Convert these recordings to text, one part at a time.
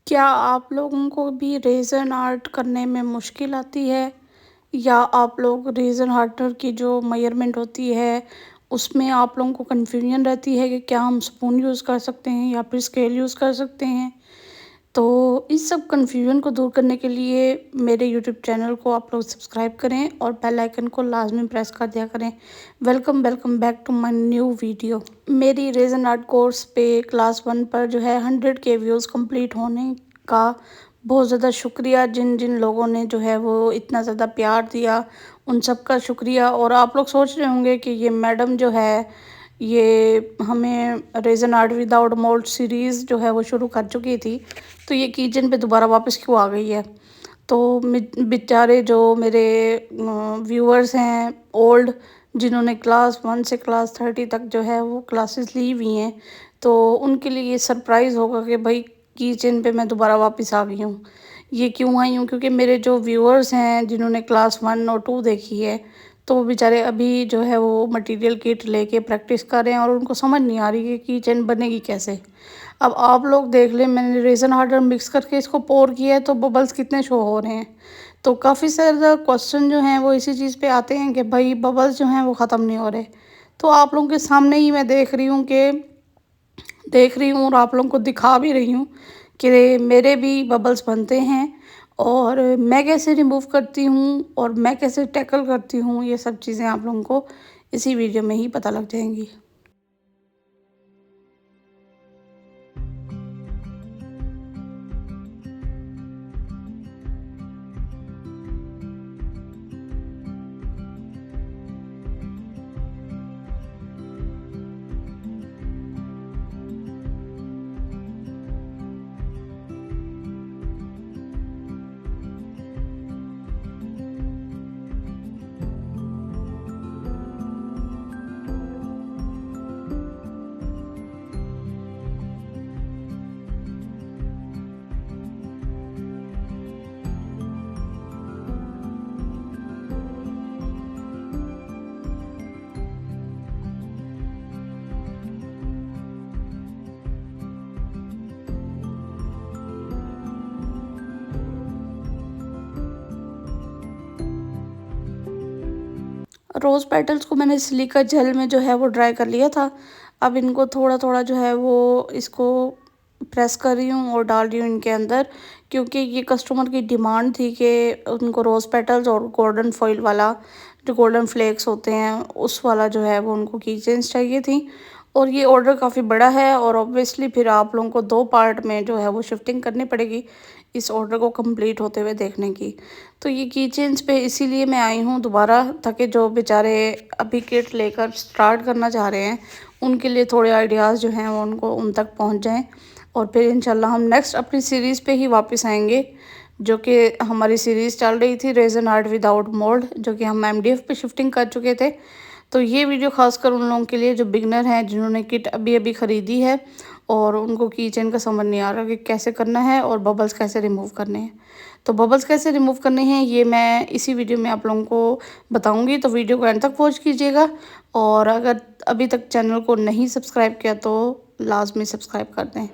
क्या आप लोगों को भी रेज़न आर्ट करने में मुश्किल आती है? या आप लोग रेज़न आर्टर की जो मेज़रमेंट होती है, उसमें आप लोगों को कन्फ्यूजन रहती है कि क्या हम स्पून यूज़ कर सकते हैं या फिर स्केल यूज़ कर सकते हैं? तो इस सब कन्फ्यूजन को दूर करने के लिए मेरे यूट्यूब चैनल को आप लोग सब्सक्राइब करें और बेल आइकन को लाज़मी प्रेस कर दिया करें। Welcome welcome back to my new video. मेरी रेज़न आर्ट कोर्स पे क्लास 1 पर जो है 100 के व्यूज़ कंप्लीट होने का बहुत ज़्यादा शुक्रिया। जिन जिन लोगों ने जो है वो इतना ज़्यादा प्यार दिया, उन सब का शुक्रिया। और आप लोग सोच रहे होंगे कि ये मैडम जो है ये हमें रेज़न आर्ट विदाउट मोल्ड सीरीज़ जो है वो शुरू कर चुकी थी, तो ये किचन पे दोबारा वापस क्यों आ गई है। तो बेचारे जो मेरे व्यूअर्स हैं ओल्ड, जिन्होंने क्लास 1 से क्लास 30 तक जो है वो क्लासेस ली हुई हैं, तो उनके लिए ये सरप्राइज़ होगा कि भाई किचन पे मैं दोबारा वापस आ गई हूँ। ये क्यों आई हूँ? क्योंकि मेरे जो व्यूअर्स हैं जिन्होंने क्लास 1 और 2 देखी है, तो वो बेचारे अभी जो है वो मटेरियल किट लेके प्रैक्टिस कर रहे हैं और उनको समझ नहीं आ रही कि किचन बनेगी कैसे। अब आप लोग देख लें, मैंने रेज़न हार्डर मिक्स करके इसको पोर किया है तो बबल्स कितने शो हो रहे हैं। तो काफ़ी ज़्यादा क्वेश्चन जो हैं वो इसी चीज़ पे आते हैं कि भाई बबल्स जो हैं वो ख़त्म नहीं हो रहे। तो आप लोगों के सामने ही मैं देख रही हूँ और आप लोगों को दिखा भी रही हूँ कि मेरे भी बबल्स बनते हैं और मैं कैसे रिमूव करती हूँ और मैं कैसे टैकल करती हूँ, ये सब चीज़ें आप लोगों को इसी वीडियो में ही पता लग जाएंगी। रोज़ पेटल्स को मैंने सिलिका जेल में जो है वो ड्राई कर लिया था। अब इनको थोड़ा-थोड़ा जो है वो इसको प्रेस कर रही हूँ और डाल रही हूँ इनके अंदर, क्योंकि ये कस्टमर की डिमांड थी कि उनको रोज़ पेटल्स और गोल्डन फॉइल वाला, जो गोल्डन फ्लेक्स होते हैं उस वाला जो है वो उनको की चेन्स चाहिए थी। और ये ऑर्डर काफ़ी बड़ा है और ऑब्वियसली फिर आप लोगों को 2 पार्ट में जो है वो शिफ्टिंग करनी पड़ेगी इस ऑर्डर को कंप्लीट होते हुए देखने की। तो ये की चेन्स पे इसीलिए मैं आई हूँ दोबारा, ताकि जो बेचारे अभी किट लेकर स्टार्ट करना चाह रहे हैं उनके लिए थोड़े आइडियाज़ जो हैं वो उनको उन तक पहुँच जाएँ। और फिर इंशाल्लाह हम नेक्स्ट अपनी सीरीज़ पे ही वापस आएंगे, जो कि हमारी सीरीज़ चल रही थी रेज़न आर्ट विदाउट मोल्ड, जो कि हम एमडीएफ पे शिफ्टिंग कर चुके थे। तो ये वीडियो खासकर उन लोगों के लिए जो बिगनर हैं, जिन्होंने किट अभी अभी ख़रीदी है और उनको कीचेन का समझ नहीं आ रहा कि कैसे करना है और बबल्स कैसे रिमूव करने हैं। तो बबल्स कैसे रिमूव करने हैं ये मैं इसी वीडियो में आप लोगों को बताऊंगी, तो वीडियो को एंड तक वॉच कीजिएगा। और अगर अभी तक चैनल को नहीं सब्सक्राइब किया तो लाजमी सब्सक्राइब कर दें।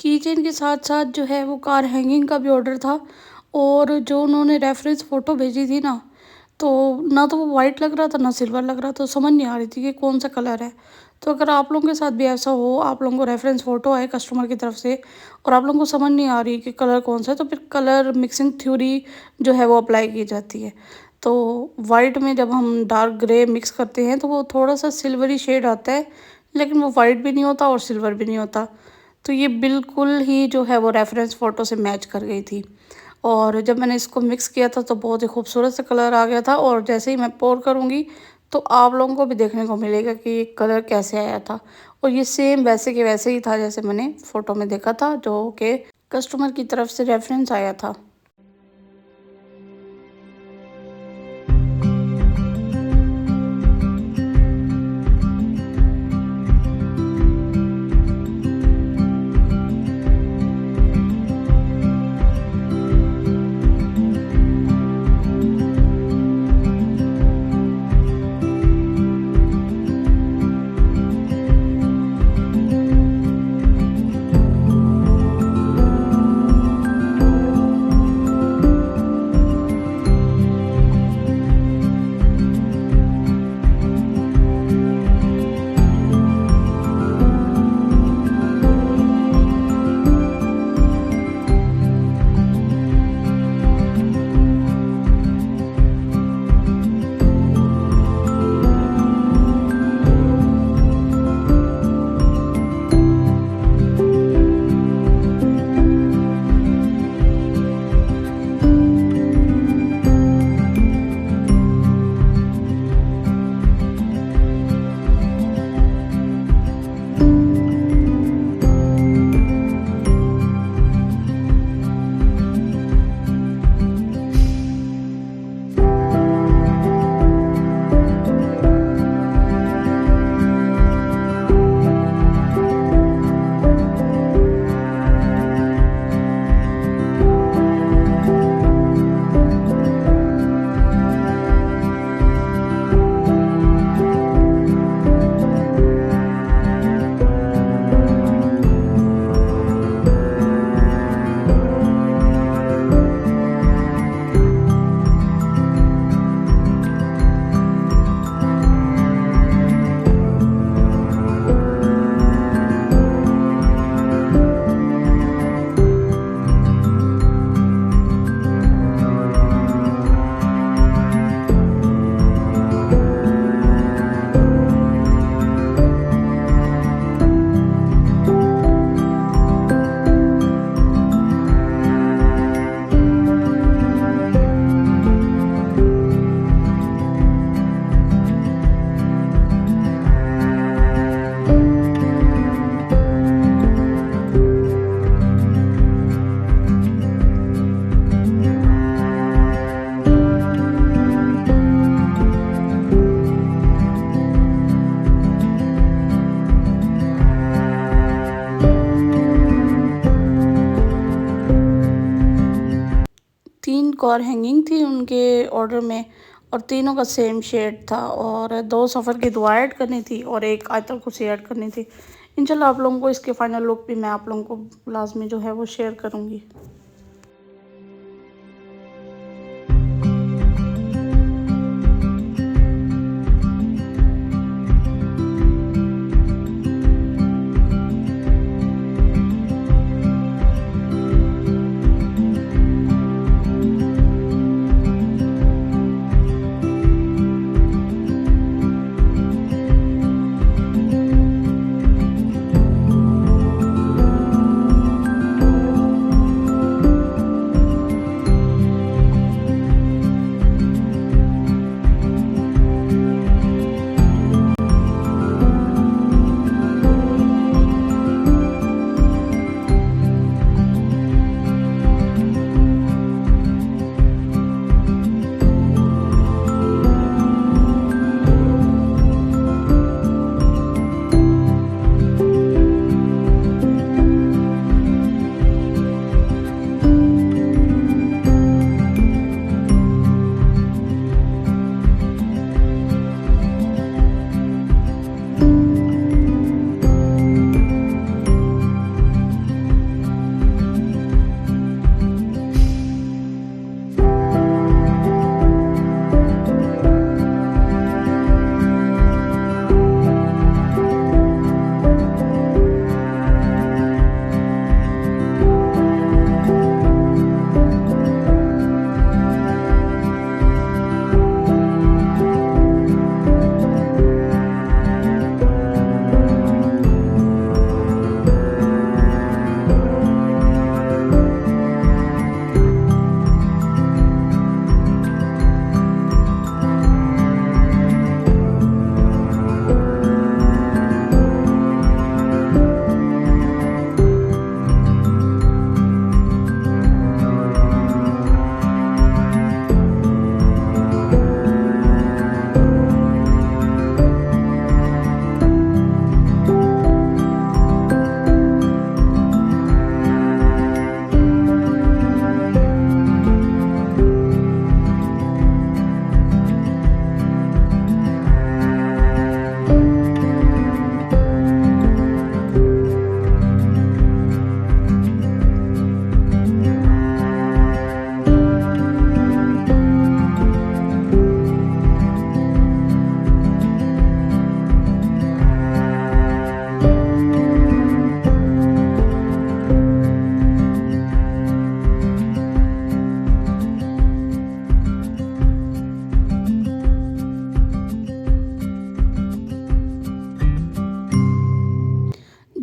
की चेन के साथ-साथ जो है वो कार हैंगिंग का भी ऑर्डर था और जो उन्होंने रेफ़रेंस फ़ोटो भेजी थी ना तो वो वाइट लग रहा था, ना सिल्वर लग रहा था, तो समझ नहीं आ रही थी कि कौन-सा कलर है। तो अगर आप लोगों के साथ भी ऐसा हो, आप लोगों को रेफ़रेंस फ़ोटो आए कस्टमर की तरफ से और आप लोगों को समझ नहीं आ रही कि कलर कौन-सा है, तो फिर कलर मिक्सिंग थ्योरी जो है वो अप्लाई की जाती है। तो वाइट में जब हम डार्क ग्रे मिक्स करते हैं, तो वो थोड़ा-सा सिल्वरी शेड आता है, लेकिन वो वाइट भी नहीं होता और सिल्वर भी नहीं होता। तो ये बिल्कुल ही जो है वो रेफ़रेंस फ़ोटो से मैच कर गई थी। और जब मैंने इसको मिक्स किया था तो बहुत ही खूबसूरत सा कलर आ गया था और जैसे ही मैं पोर करूँगी तो आप लोगों को भी देखने को मिलेगा कि ये कलर कैसे आया था। और ये सेम वैसे के वैसे ही था जैसे मैंने फ़ोटो में देखा था, जो कि कस्टमर की तरफ से रेफ़रेंस आया था। 3 कॉर हैंगिंग थी उनके ऑर्डर में और तीनों का सेम शेड था और 2 सफ़र की दुआ ऐड करनी थी और 1 आयतल कुर्सी ऐड करनी थी। इंशाल्लाह आप लोगों को इसके फाइनल लुक भी मैं आप लोगों को लाज़मी जो है वो शेयर करूँगी।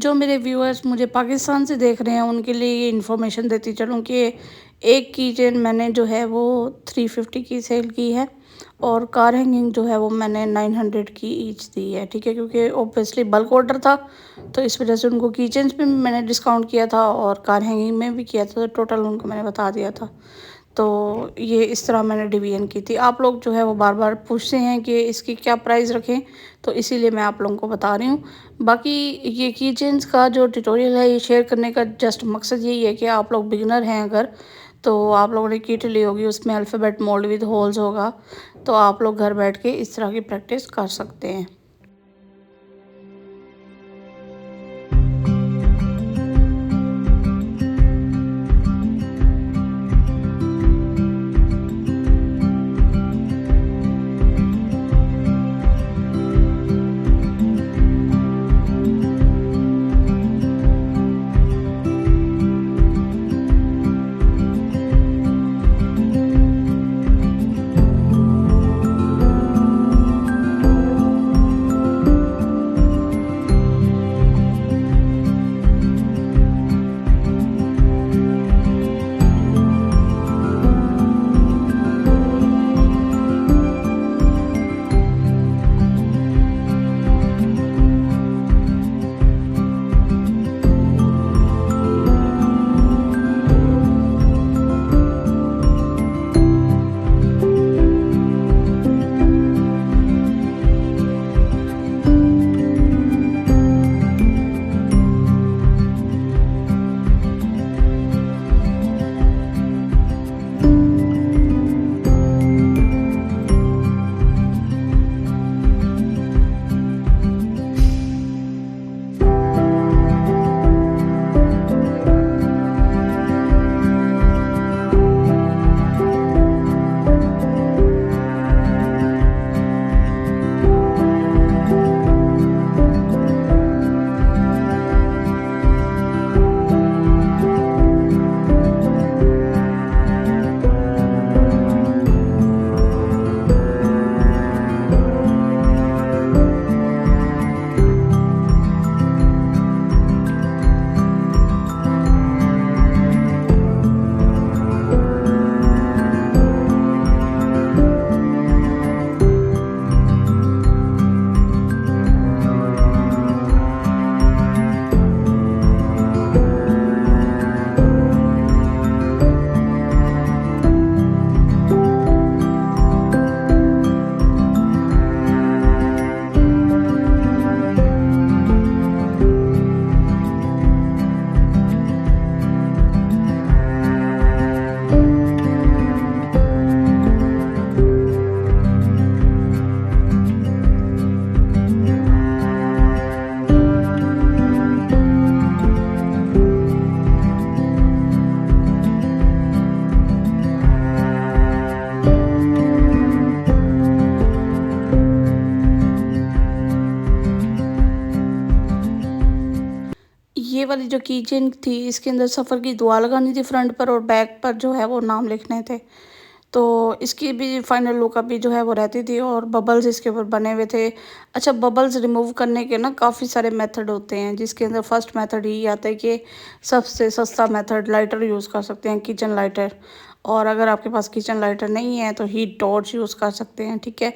जो मेरे व्यूअर्स मुझे पाकिस्तान से देख रहे हैं उनके लिए ये इन्फॉर्मेशन देती चलूँ कि एक कीचेन मैंने जो है वो 350 की सेल की है और कार हैंगिंग जो है वो मैंने 900 की ईच दी है, ठीक है, क्योंकि ऑब्वियसली बल्क ऑर्डर था तो इस वजह से उनको कीचेन्स पे भी मैंने डिस्काउंट किया था और कार हैंगिंग में भी किया था, तो टोटल उनको मैंने बता दिया था। तो ये इस तरह मैंने डिवीजन की थी। आप लोग जो है वो बार बार पूछते हैं कि इसकी क्या प्राइस रखें, तो इसीलिए मैं आप लोगों को बता रही हूँ। बाकी ये कीचेन्स का जो ट्यूटोरियल है ये शेयर करने का जस्ट मकसद यही है कि आप लोग बिगिनर हैं अगर, तो आप लोगों ने किट ली होगी, उसमें अल्फ़ाबेट मोल्ड विद होल्स होगा, तो आप लोग घर बैठ के इस तरह की प्रैक्टिस कर सकते हैं। ये वाली जो कीचेन थी इसके अंदर सफ़र की दुआ लगानी थी फ्रंट पर और बैक पर जो है वो नाम लिखने थे। तो इसकी भी फाइनल लुक अभी जो है वो रहती थी और बबल्स इसके ऊपर बने हुए थे। अच्छा, बबल्स रिमूव करने के ना काफ़ी सारे मेथड होते हैं, जिसके अंदर फर्स्ट मेथड यही आता है कि सबसे सस्ता मेथड लाइटर यूज़ कर सकते हैं, किचन लाइटर। और अगर आपके पास किचन लाइटर नहीं है तो हीट टॉर्च यूज़ कर सकते हैं, ठीक है।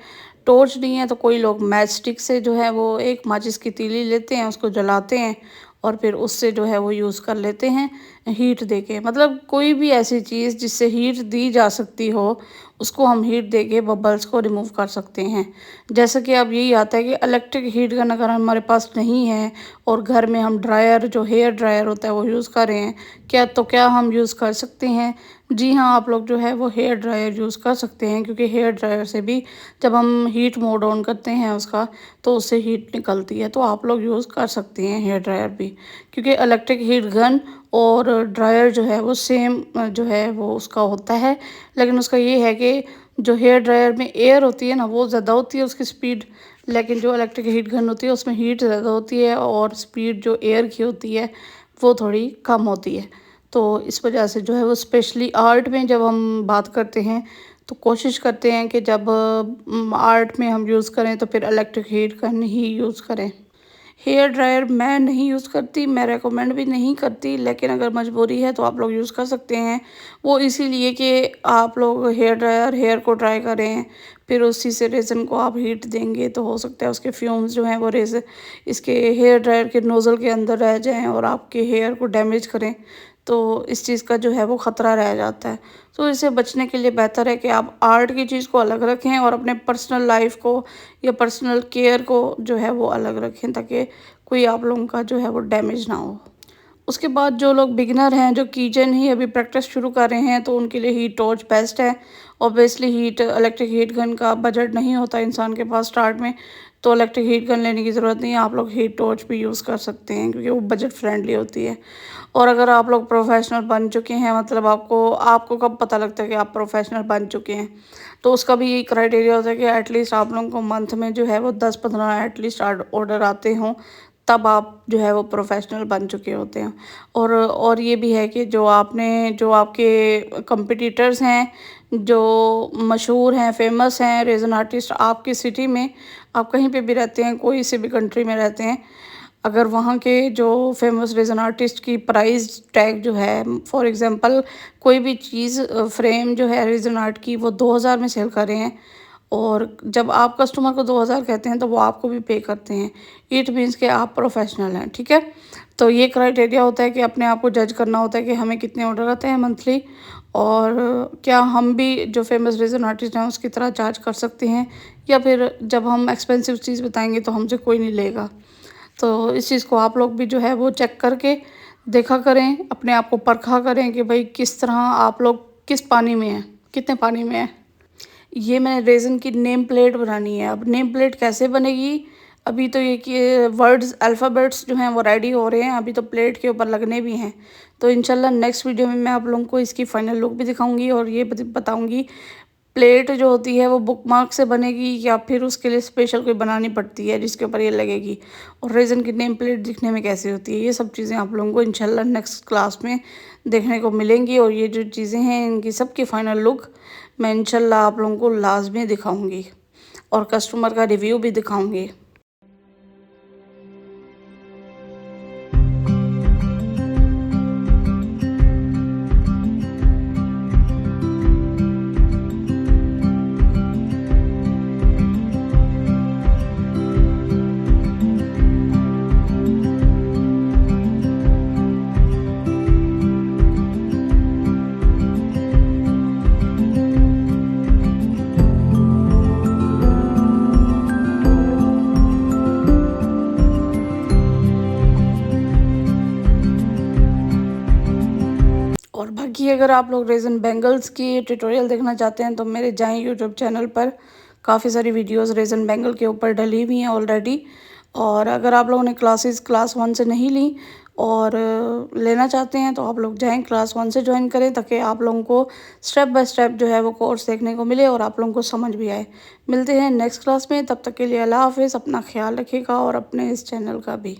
टॉर्च नहीं है तो कोई लोग मैच स्टिक से जो है वो एक माचिस की तीली लेते हैं, उसको जलाते हैं और फिर उससे जो है वो यूज़ कर लेते हैं हीट देके। मतलब कोई भी ऐसी चीज़ जिससे हीट दी जा सकती हो उसको हम हीट देके बबल्स को रिमूव कर सकते हैं। जैसे कि अब यही आता है कि इलेक्ट्रिक हीट गन अगर हमारे पास नहीं है और घर में हम ड्रायर जो हेयर ड्रायर होता है वो यूज़ कर रहे हैं, क्या हम यूज़ कर सकते हैं? जी हाँ, आप लोग जो है वो हेयर ड्रायर यूज़ कर सकते हैं, क्योंकि हेयर ड्रायर से भी जब हम हीट मोड ऑन करते हैं उसका तो उससे हीट निकलती है, तो आप लोग यूज़ कर सकते हैं हेयर ड्रायर भी। क्योंकि इलेक्ट्रिक हीट गन और ड्रायर जो है वो सेम जो है वो उसका होता है, लेकिन उसका ये है कि जो हेयर ड्रायर में एयर होती है ना वो ज़्यादा होती है उसकी स्पीड, लेकिन जो इलेक्ट्रिक हीट गन होती है उसमें हीट ज़्यादा होती है और स्पीड जो एयर की होती है वो थोड़ी कम होती है। तो इस वजह से जो है वो स्पेशली आर्ट में जब हम बात करते हैं तो कोशिश करते हैं कि जब आर्ट में हम यूज़ करें तो फिर इलेक्ट्रिक हीट गन ही यूज़ करें। हेयर ड्रायर मैं नहीं यूज़ करती, मैं रेकमेंड भी नहीं करती, लेकिन अगर मजबूरी है तो आप लोग यूज़ कर सकते हैं। वो इसीलिए कि आप लोग हेयर ड्रायर हेयर को ड्राई करें, फिर उसी से रेज़न को आप हीट देंगे तो हो सकता है उसके फ्यूम्स जो हैं वो रेज़ इसके हेयर ड्रायर के नोज़ल के अंदर रह जाएँ और आपके हेयर को डैमेज करें। तो इस चीज़ का जो है वो ख़तरा रह जाता है। तो इससे बचने के लिए बेहतर है कि आप आर्ट की चीज़ को अलग रखें और अपने पर्सनल लाइफ़ को या पर्सनल केयर को जो है वो अलग रखें, ताकि कोई आप लोगों का जो है वो डैमेज ना हो। उसके बाद जो लोग बिगिनर हैं, जो किचन ही अभी प्रैक्टिस शुरू कर रहे हैं, तो उनके लिए हीट टॉर्च बेस्ट है। ऑब्वियसली इलेक्ट्रिक हीट गन का बजट नहीं होता इंसान के पास स्टार्ट में, तो इलेक्ट्रिक हीट गन लेने की ज़रूरत नहीं है। आप लोग हीट टॉर्च भी यूज़ कर सकते हैं क्योंकि वो बजट फ्रेंडली होती है। और अगर आप लोग प्रोफेशनल बन चुके हैं, मतलब आपको आपको कब पता लगता है कि आप प्रोफेशनल बन चुके हैं, तो उसका भी यही क्राइटेरिया होता है कि एटलीस्ट आप लोगों को मंथ में जो है वो 10-15 एटलीस्ट ऑर्डर आते हों, तब आप जो है वो प्रोफेशनल बन चुके होते हैं। और ये भी है कि जो आपके कंपटीटर्स हैं, जो मशहूर हैं, फेमस हैं रेज़न आर्टिस्ट आपकी सिटी में, आप कहीं पे भी रहते हैं, कोई से भी कंट्री में रहते हैं, अगर वहाँ के जो फेमस रेज़न आर्टिस्ट की प्राइस टैग जो है, फॉर एग्ज़ाम्पल कोई भी चीज़ फ्रेम जो है रेज़न आर्ट की वो 2000 में सेल कर रहे हैं, और जब आप कस्टमर को 2000 कहते हैं तो वो आपको भी पे करते हैं। इट मीन्स कि आप प्रोफेशनल हैं, ठीक है। तो ये क्राइटेरिया होता है कि अपने आप को जज करना होता है कि हमें कितने ऑर्डर आते हैं मंथली, और क्या हम भी जो फेमस रेज़न आर्टिस्ट हैं उसकी तरह चार्ज कर सकते हैं, या फिर जब हम एक्सपेंसिव चीज़ बताएंगे तो हमसे कोई नहीं लेगा। तो इस चीज़ को आप लोग भी जो है वो चेक करके देखा करें, अपने आप को परखा करें कि भाई किस तरह आप लोग किस पानी में हैं, कितने पानी में हैं। ये मैंने रेज़न की नेम प्लेट बनानी है। अब नेम प्लेट कैसे बनेगी? अभी तो ये कि वर्ड्स अल्फ़ाबेट्स जो हैं वो रेडी हो रहे हैं, अभी तो प्लेट के ऊपर लगने भी हैं। तो इंशाल्लाह नेक्स्ट वीडियो में मैं आप लोगों को इसकी फ़ाइनल लुक भी दिखाऊँगी और ये बताऊँगी प्लेट जो होती है वो बुकमार्क से बनेगी या फिर उसके लिए स्पेशल कोई बनानी पड़ती है जिसके ऊपर ये लगेगी, और रेज़न की नेम प्लेट दिखने में कैसी होती है। ये सब चीज़ें आप लोगों को इंशाल्लाह नेक्स्ट क्लास में देखने को मिलेंगी, और ये जो चीज़ें हैं इनकी सबकी फ़ाइनल लुक मैं इंशाल्लाह आप लोगों को लाज़मी दिखाऊंगी और कस्टमर का रिव्यू भी दिखाऊंगी। और बाकी अगर आप लोग रेज़न बैंगल्स की ट्यूटोरियल देखना चाहते हैं तो मेरे जाएं यूट्यूब चैनल पर, काफ़ी सारी वीडियोस रेज़न बैंगल के ऊपर डली हुई हैं ऑलरेडी। और अगर आप लोगों ने क्लास 1 से नहीं ली और लेना चाहते हैं तो आप लोग जाएं क्लास 1 से ज्वाइन करें, ताकि आप लोगों को स्टेप बाय स्टेप जो है वो कोर्स देखने को मिले और आप लोगों को समझ भी आए। मिलते हैं नेक्स्ट क्लास में, तब तक के लिए अल्लाह हाफ़िज़। अपना ख्याल रखिएगा और अपने इस चैनल का भी।